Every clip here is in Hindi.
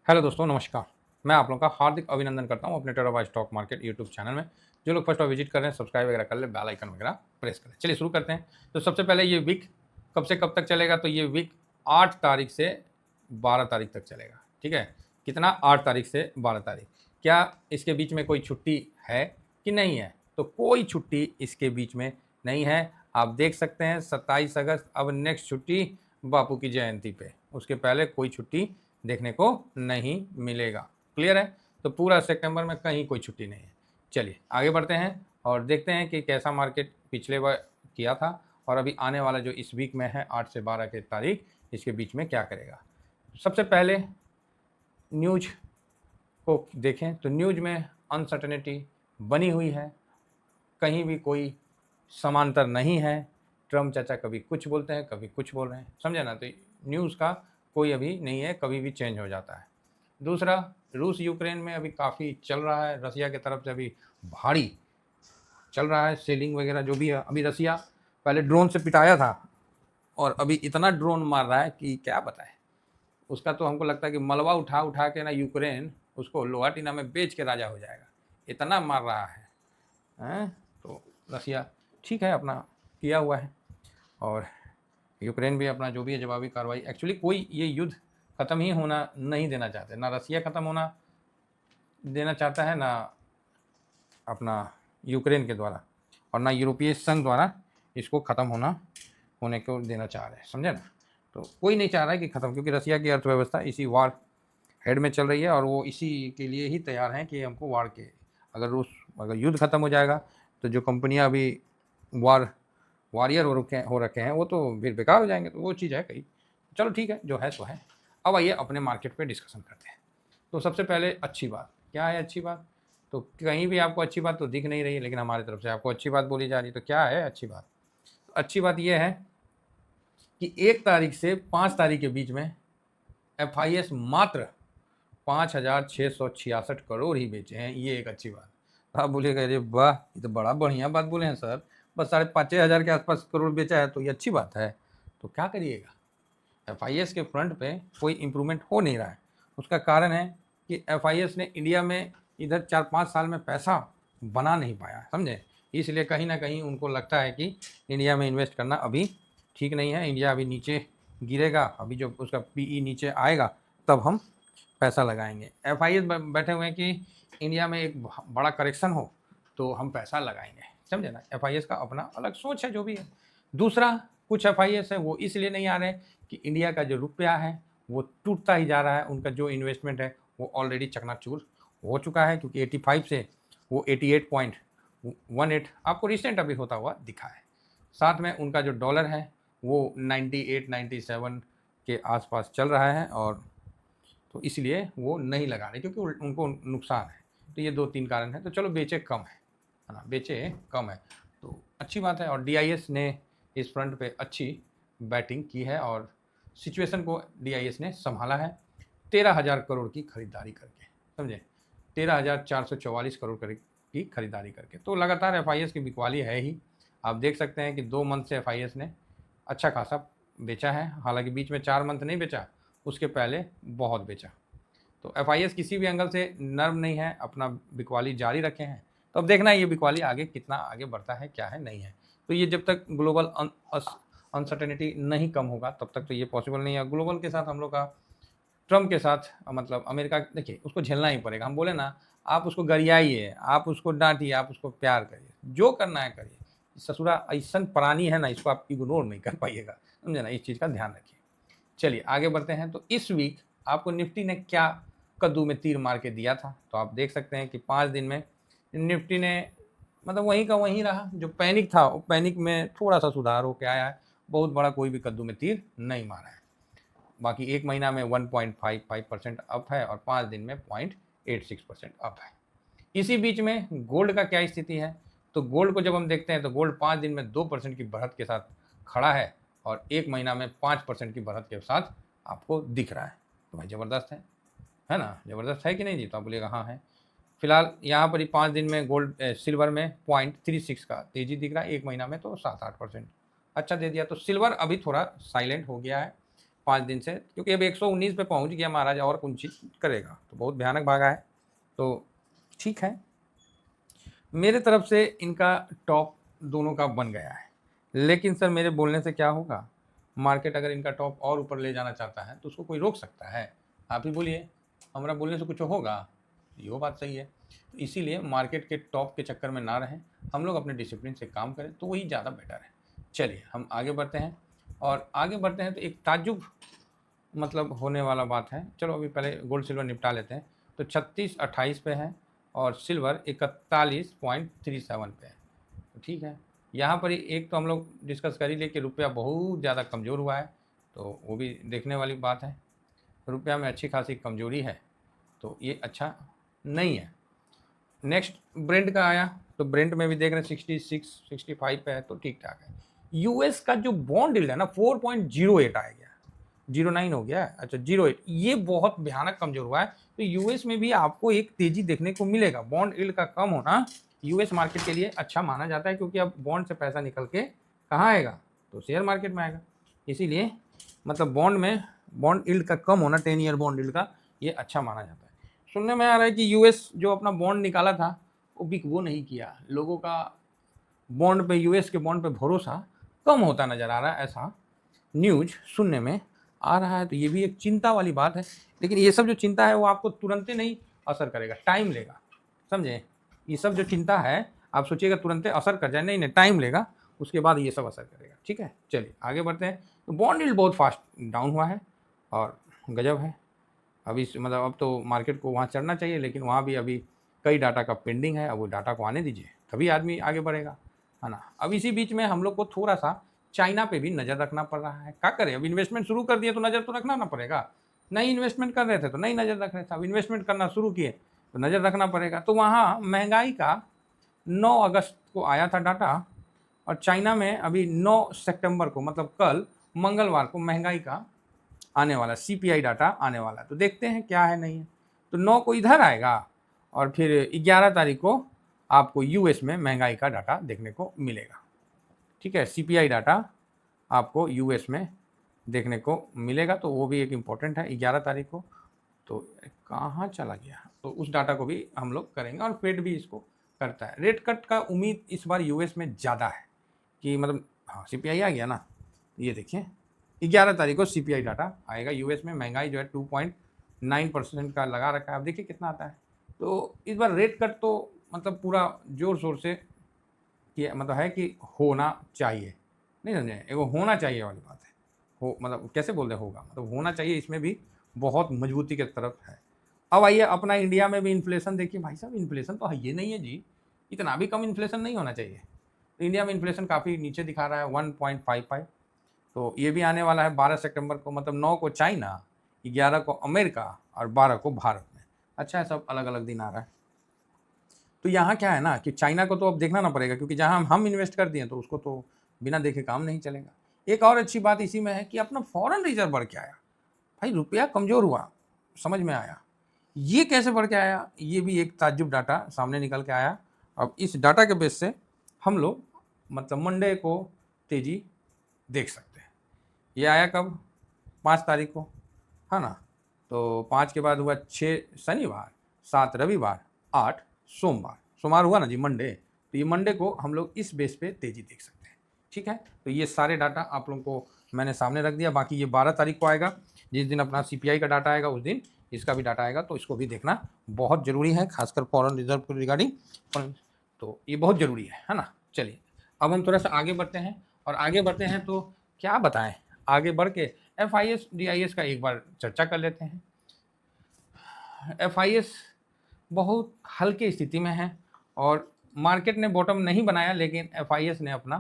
हेलो दोस्तों, नमस्कार। मैं आप लोगों का हार्दिक अभिनंदन करता हूं अपने टेराबाई स्टॉक मार्केट यूट्यूब चैनल में। जो लोग फर्स्ट बार विजिट कर रहे हैं, सब्सक्राइब वगैरह कर ले, बेल आइकन वगैरह प्रेस करें। चलिए शुरू करते हैं। तो सबसे पहले ये वीक कब से कब तक चलेगा? तो ये वीक 8 तारीख से 12 तारीख तक चलेगा। ठीक है, कितना? 8 तारीख से 12 तारीख। क्या इसके बीच में कोई छुट्टी है कि नहीं है? तो कोई छुट्टी इसके बीच में नहीं है। आप देख सकते हैं 27 अगस्त, अब नेक्स्ट छुट्टी बापू की जयंती पे। उसके पहले कोई छुट्टी देखने को नहीं मिलेगा। क्लियर है? तो पूरा सितंबर में कहीं कोई छुट्टी नहीं है। चलिए आगे बढ़ते हैं और देखते हैं कि कैसा मार्केट पिछले बार किया था और अभी आने वाला जो इस वीक में है 8 से 12 के तारीख, इसके बीच में क्या करेगा। सबसे पहले न्यूज को देखें तो न्यूज में अनसर्टेनिटी बनी हुई है, कहीं भी कोई समांतर नहीं है। ट्रम्प चाचा कभी कुछ बोलते हैं, कभी कुछ बोल रहे हैं, समझे ना? तो न्यूज़ का कोई अभी नहीं है, कभी भी चेंज हो जाता है। दूसरा, रूस यूक्रेन में अभी काफ़ी चल रहा है, रसिया की तरफ से अभी भारी चल रहा है सेलिंग वगैरह जो भी है। अभी रसिया पहले ड्रोन से पिटाया था और अभी इतना ड्रोन मार रहा है कि क्या बताएं। उसका तो हमको लगता है कि मलबा उठा उठा के ना यूक्रेन उसको लोहा टीना में बेच के राजा हो जाएगा, इतना मार रहा है। हैं? तो रसिया ठीक है, अपना किया हुआ है और यूक्रेन भी अपना जो भी है जवाबी कार्रवाई। एक्चुअली कोई ये युद्ध ख़त्म ही होना नहीं देना चाहते, ना रसिया ख़त्म होना देना चाहता है, ना अपना यूक्रेन के द्वारा, और ना यूरोपीय संघ द्वारा इसको ख़त्म होने को देना चाह रहे हैं, समझे ना? तो कोई नहीं चाह रहा है कि ख़त्म, क्योंकि रसिया की अर्थव्यवस्था इसी वार हेड में चल रही है और वो इसी के लिए ही तैयार हैं कि हमको वार के, अगर युद्ध ख़त्म हो जाएगा तो जो कंपनियां अभी वॉरियर हो रखे हैं वो तो फिर बेकार हो जाएंगे। तो वो चीज़ है कहीं। चलो ठीक है, जो है सो है। अब आइए अपने मार्केट पे डिस्कशन करते हैं। तो सबसे पहले अच्छी बात क्या है? अच्छी बात तो कहीं भी आपको अच्छी बात तो दिख नहीं रही है, लेकिन हमारी तरफ से आपको अच्छी बात बोली जा रही है। तो क्या है अच्छी बात? तो अच्छी बात यह है कि 1 तारीख से 5 तारीख के बीच में FIS मात्र 5,666 करोड़ ही बेचे हैं। ये एक अच्छी बात। आप बोलिएगा अरे वाह, ये तो बड़ा बढ़िया बात बोले हैं सर, बस 5,500 के आसपास करोड़ बेचा है तो ये अच्छी बात है। तो क्या करिएगा, FIS के फ्रंट पे कोई इम्प्रूवमेंट हो नहीं रहा है। उसका कारण है कि FIS ने इंडिया में इधर 4-5 साल में पैसा बना नहीं पाया, समझे? इसलिए कहीं ना कहीं उनको लगता है कि इंडिया में इन्वेस्ट करना अभी ठीक नहीं है, इंडिया अभी नीचे गिरेगा, अभी जब उसका PE नीचे आएगा तब हम पैसा लगाएंगे। FIS बैठे हुए हैं कि इंडिया में एक बड़ा करेक्शन हो तो हम पैसा लगाएंगे, समझे ना? FIS का अपना अलग सोच है, जो भी है। दूसरा, कुछ FIS है वो इसलिए नहीं आ रहे कि इंडिया का जो रुपया है वो टूटता ही जा रहा है, उनका जो इन्वेस्टमेंट है वो ऑलरेडी चकनाचूर हो चुका है, क्योंकि 85 से वो 88.18 आपको रिसेंट अभी होता हुआ दिखा है। साथ में उनका जो डॉलर है वो 98-97 के आसपास चल रहा है, और तो इसलिए वो नहीं लगा रहे, क्योंकि उनको नुकसान है। तो ये 2-3 कारण है। तो चलो बेचे कम है ना, बेचे कम है तो अच्छी बात है। और DIS ने इस फ्रंट पे अच्छी बैटिंग की है और सिचुएशन को DIS ने संभाला है 13,000 करोड़ की खरीदारी करके, समझे? 13,444 करोड़ की खरीदारी करके। तो लगातार FIS की बिकवाली है ही। आप देख सकते हैं कि 2 मंथ से FIS ने अच्छा खासा बेचा है, हालांकि बीच में 4 मंथ नहीं बेचा, उसके पहले बहुत बेचा। तो FIS किसी भी एंगल से नर्म नहीं है, अपना बिकवाली जारी रखे हैं। तो अब देखना है ये बिकवाली आगे कितना आगे बढ़ता है, क्या है, नहीं है। तो ये जब तक ग्लोबल अनसर्टेनिटी नहीं कम होगा तब तक तो ये पॉसिबल नहीं है। ग्लोबल के साथ हम लोग का, ट्रम्प के साथ, मतलब अमेरिका, देखिए उसको झेलना ही पड़ेगा। हम बोले ना, आप उसको गरियाइए, आप उसको डांटिए, आप उसको प्यार करिए, जो करना है करिए। ससुरा ऐसा प्राणी है ना, इसको आप इग्नोर नहीं कर पाइएगा, समझे ना? इस चीज़ का ध्यान रखिए। चलिए आगे बढ़ते हैं। तो इस वीक आपको निफ्टी ने क्या कद्दू में तीर मार के दिया था? तो आप देख सकते हैं कि 5 दिन में निफ्टी ने मतलब वहीं का वहीं रहा। जो पैनिक था वो पैनिक में थोड़ा सा सुधार होकर आया है, बहुत बड़ा कोई भी कद्दू में तीर नहीं मारा है। बाकी एक महीना में 1.55% अप है और 5 दिन में 0.86% अप है। इसी बीच में गोल्ड का क्या स्थिति है? तो गोल्ड को जब हम देखते हैं तो गोल्ड 5 दिन में 2% की बढ़त के साथ खड़ा है और एक महीना में 5% की बढ़त के साथ आपको दिख रहा है। तो भाई ज़बरदस्त है ना? ज़बरदस्त है कि नहीं जी? तो आप बोलिएगा हाँ है। फिलहाल यहाँ पर ही 5 दिन में गोल्ड सिल्वर में 0.36 का तेज़ी दिख रहा है, एक महीना में तो 7-8% अच्छा दे दिया। तो सिल्वर अभी थोड़ा साइलेंट हो गया है, 5 दिन से, क्योंकि अब 119 पे पहुंच गया महाराज, और कौन चीज़ करेगा, तो बहुत भयानक भागा है। तो ठीक है, मेरे तरफ से इनका टॉप दोनों का बन गया है। लेकिन सर मेरे बोलने से क्या होगा, मार्केट अगर इनका टॉप और ऊपर ले जाना चाहता है तो उसको कोई रोक सकता है? आप ही बोलिए, हमारा बोलने से कुछ होगा? ये बात सही है। तो इसीलिए मार्केट के टॉप के चक्कर में ना रहें, हम लोग अपने डिसिप्लिन से काम करें तो वही ज़्यादा बेटर है। चलिए हम आगे बढ़ते हैं, और आगे बढ़ते हैं तो एक ताज्जुब मतलब होने वाला बात है। चलो अभी पहले गोल्ड सिल्वर निपटा लेते हैं। तो 36.28 पे है और सिल्वर 41.37 पे है। तो ठीक है, यहाँ पर ही एक तो हम लोग डिस्कस कर ही लिए कि रुपया बहुत ज़्यादा कमज़ोर हुआ है, तो वो भी देखने वाली बात है। रुपया में अच्छी खासी कमज़ोरी है, तो ये अच्छा नहीं है। नेक्स्ट ब्रेंट का आया, तो ब्रेंट में भी देख रहे हैं 66-65 पे है, तो ठीक ठाक है। यूएस का जो बॉन्ड यील्ड है ना 4.08 आ गया, 09 हो गया, अच्छा 08, ये बहुत भयानक कमजोर हुआ है। तो यूएस में भी आपको एक तेजी देखने को मिलेगा। बॉन्ड यील्ड का कम होना यूएस मार्केट के लिए अच्छा माना जाता है, क्योंकि अब बॉन्ड से पैसा निकल के कहाँ आएगा, तो शेयर मार्केट में आएगा। इसीलिए मतलब बॉन्ड यील्ड का कम होना, 10 ईयर बॉन्ड यील्ड का, ये अच्छा माना जाता है। सुनने में आ रहा है कि यूएस जो अपना बॉन्ड निकाला था वो नहीं किया, लोगों का बॉन्ड पे, यूएस के बॉन्ड पे भरोसा कम होता नज़र आ रहा है, ऐसा न्यूज सुनने में आ रहा है। तो ये भी एक चिंता वाली बात है। लेकिन ये सब जो चिंता है वो आपको तुरंत नहीं असर करेगा, टाइम लेगा, समझे। ये सब जो चिंता है आप सोचिएगा तुरंत असर कर जाए, नहीं नहीं, टाइम लेगा, उसके बाद ये सब असर करेगा। ठीक है, चलिए आगे बढ़ते हैं। तो बॉन्ड यील्ड बहुत फास्ट डाउन हुआ है और गजब है। अभी मतलब अब तो मार्केट को वहाँ चढ़ना चाहिए, लेकिन वहाँ भी अभी कई डाटा का पेंडिंग है। अब वो डाटा को आने दीजिए, तभी आदमी आगे बढ़ेगा, है ना। अब इसी बीच में हम लोग को थोड़ा सा चाइना पे भी नज़र रखना पड़ रहा है। क्या करें, अब इन्वेस्टमेंट शुरू कर दिए तो नज़र तो रखना ना पड़ेगा। नहीं इन्वेस्टमेंट कर रहे थे तो नहीं नज़र रख रहे थे, अब इन्वेस्टमेंट करना शुरू किए तो नज़र रखना पड़ेगा। तो वहाँ महंगाई का 9 अगस्त को आया था डाटा, और चाइना में अभी 9 सितंबर को, मतलब कल मंगलवार को महंगाई का आने वाला, सीपीआई डाटा आने वाला है। तो देखते हैं क्या है नहीं है। तो 9 को इधर आएगा और फिर 11 तारीख को आपको यूएस में महंगाई का डाटा देखने को मिलेगा। ठीक है, सीपीआई डाटा आपको यूएस में देखने को मिलेगा, तो वो भी एक इम्पोर्टेंट है 11 तारीख को। तो कहाँ चला गया, तो उस डाटा को भी हम लोग करेंगे, और फेड भी इसको करता है। रेट कट का उम्मीद इस बार यूएस में ज़्यादा है कि मतलब, हाँ सीपीआई आ गया ना, ये देखिए 11 तारीख को सीपीआई डाटा आएगा यूएस में। महंगाई जो है 2.9% का लगा रखा है, अब देखिए कितना आता है। तो इस बार रेट कट तो मतलब पूरा जोर शोर से किया, मतलब है कि होना चाहिए, नहीं समझे, एगो होना चाहिए वाली बात है। हो मतलब कैसे बोलते होगा, मतलब होना चाहिए, इसमें भी बहुत मजबूती की तरफ है। अब आइए अपना इंडिया में भी इन्फ्लेशन देखिए। भाई साहब इन्फ्लेशन तो ये नहीं है जी, इतना भी कम इन्फ्लेशन नहीं होना चाहिए। तो इंडिया में इन्फ्लेशन काफ़ी नीचे दिखा रहा है, 1.55। तो ये भी आने वाला है 12 सितंबर को, मतलब 9 को चाइना, 11 को अमेरिका और 12 को भारत में। अच्छा है, सब अलग अलग दिन आ रहा है। तो यहाँ क्या है ना कि चाइना को तो अब देखना ना पड़ेगा, क्योंकि जहाँ हम इन्वेस्ट कर दिए तो उसको तो बिना देखे काम नहीं चलेगा। एक और अच्छी बात इसी में है कि अपना फॉरेन रिजर्व बढ़ के आया। भाई रुपया कमज़ोर हुआ, समझ में आया। ये कैसे बढ़ के आया, ये भी एक ताज्जुब डाटा सामने निकल के आया। अब इस डाटा के बेस से हम लोग मतलब मंडे को तेज़ी देख सकते हैं। ये आया कब, 5 तारीख को, है ना। तो 5 के बाद हुआ 6 शनिवार, 7 रविवार, 8 सोमवार, सोमवार हुआ ना जी मंडे। तो ये मंडे को हम लोग इस बेस पे तेज़ी देख सकते हैं। ठीक है, तो ये सारे डाटा आप लोगों को मैंने सामने रख दिया। बाकी ये 12 तारीख को आएगा, जिस दिन अपना सीपीआई का डाटा आएगा उस दिन इसका भी डाटा आएगा, तो इसको भी देखना बहुत ज़रूरी है, खासकर फॉरेन रिजर्व को रिगार्डिंग। तो ये बहुत ज़रूरी है ना। चलिए अब हम थोड़ा सा आगे बढ़ते हैं, और आगे बढ़ते हैं तो क्या बताएं, आगे बढ़ के FIS DIS का एक बार चर्चा कर लेते हैं। FIS बहुत हल्के स्थिति में है, और मार्केट ने बॉटम नहीं बनाया, लेकिन FIS ने अपना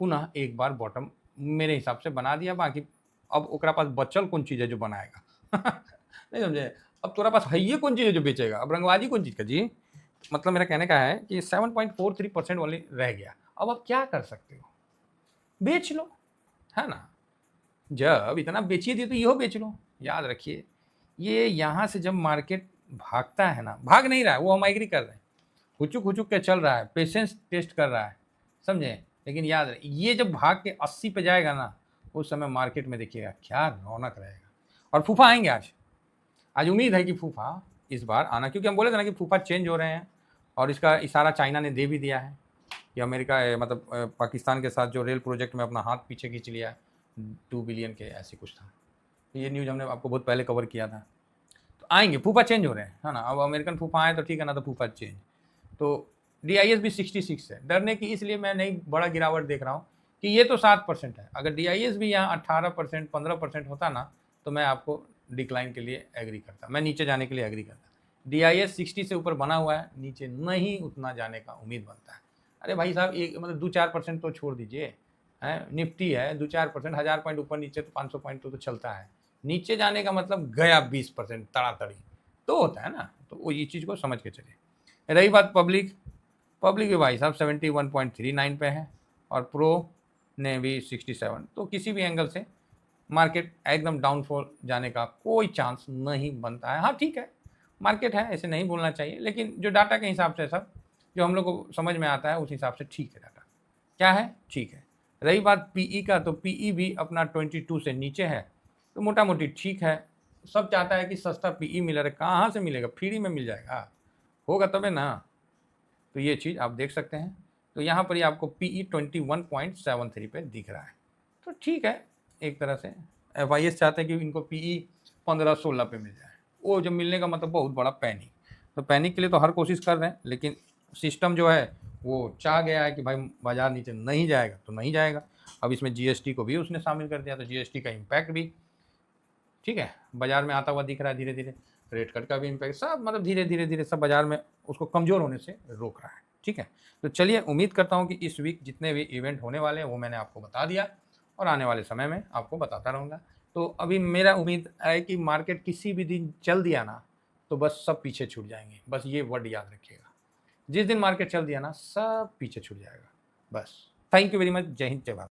पुनः एक बार बॉटम मेरे हिसाब से बना दिया। बाकी अब ओकरा पास बचल कौन चीज़ है जो बनाएगा नहीं समझे, अब तोरा पास है ये कौन चीज़ है जो बेचेगा, अब रंगबाजी कौन चीज़ का जी। मतलब मेरा कहने का है कि 7.43% वाली रह गया, अब आप क्या कर सकते हो, बेच लो, है ना। जब इतना बेचिए दिए तो इहो बेच लो। याद रखिए, ये यहाँ से जब मार्केट भागता है ना, भाग नहीं रहा है वो, हम एग्री कर रहे हैं, हुचुक हुचुक के चल रहा है, पेशेंस टेस्ट कर रहा है, समझे। लेकिन याद रहे, ये जब भाग के 80 पे जाएगा ना, उस समय मार्केट में देखिएगा क्या रौनक रहेगा। और फूफा आएंगे आज उम्मीद है कि फूफा इस बार आना, क्योंकि हम बोले थे ना कि फूफा चेंज हो रहे हैं, और इसका इशारा चाइना ने दे भी दिया है कि अमेरिका मतलब पाकिस्तान के साथ जो रेल प्रोजेक्ट में अपना हाथ पीछे खींच लिया है, 2 बिलियन के ऐसे कुछ था। तो ये न्यूज़ हमने आपको बहुत पहले कवर किया था। तो आएंगे, फूफा चेंज हो रहे हैं, है ना। अब अमेरिकन फूफा आए तो ठीक है ना, तो फूफा चेंज। तो DIS भी 66 है। डरने की इसलिए मैं नहीं बड़ा गिरावट देख रहा हूँ कि ये तो 7% है। अगर DIS भी यहाँ 18% 15% होता ना, तो मैं आपको डिक्लाइन के लिए एग्री करता, मैं नीचे जाने के लिए एग्री करता। DIS 60 से ऊपर बना हुआ है, नीचे नहीं उतना जाने का उम्मीद बनता है। अरे भाई साहब, एक मतलब 2-4% तो छोड़ दीजिए, है निफ्टी है 2-4%, 1000 पॉइंट ऊपर नीचे तो 500 पॉइंट तो चलता है। नीचे जाने का मतलब गया 20% तड़ातड़ी तो होता है ना। तो वो ये चीज़ को समझ के चलिए। रही बात पब्लिक भी भाई साहब 71.39 पे है, और प्रो ने भी 67। तो किसी भी एंगल से मार्केट एकदम डाउनफॉल जाने का कोई चांस नहीं बनता है। हाँ ठीक है, मार्केट है, ऐसे नहीं बोलना चाहिए, लेकिन जो डाटा के हिसाब से सब जो हम लोग को समझ में आता है उस हिसाब से ठीक है डाटा। क्या है, ठीक है। रही बात PE का, तो PE भी अपना 22 से नीचे है, तो मोटा मोटी ठीक है। सब चाहता है कि सस्ता PE मिल रहा है, कहाँ से मिलेगा, फ्री में मिल जाएगा, होगा तबे ना। तो ये चीज़ आप देख सकते हैं। तो यहाँ पर ही आपको PE 21.73 पे दिख रहा है, तो ठीक है। एक तरह से FIS चाहते हैं कि इनको PE 15-16 पे मिल जाए, वो जब मिलने का मतलब बहुत बड़ा पैनिक। तो पैनिक के लिए तो हर कोशिश कर रहे हैं, लेकिन सिस्टम जो है वो चाह गया है कि भाई बाजार नीचे नहीं जाएगा तो नहीं जाएगा। अब इसमें GST को भी उसने शामिल कर दिया, तो GST का इम्पैक्ट भी ठीक है बाजार में आता हुआ दिख रहा है धीरे धीरे। रेट कट का भी इम्पैक्ट, सब मतलब धीरे धीरे सब बाजार में उसको कमज़ोर होने से रोक रहा है। ठीक है, तो चलिए उम्मीद करता हूँ कि इस वीक जितने भी इवेंट होने वाले हैं वो मैंने आपको बता दिया, और आने वाले समय में आपको बताता रहूँगा। तो अभी मेरा उम्मीद है कि मार्केट किसी भी दिन चल दिया ना, तो बस सब पीछे छूट जाएंगे। बस ये वर्ड याद रखिएगा, जिस दिन मार्केट चल दिया ना सब पीछे छूट जाएगा बस। Thank you very much. जय हिंद, जय भारत।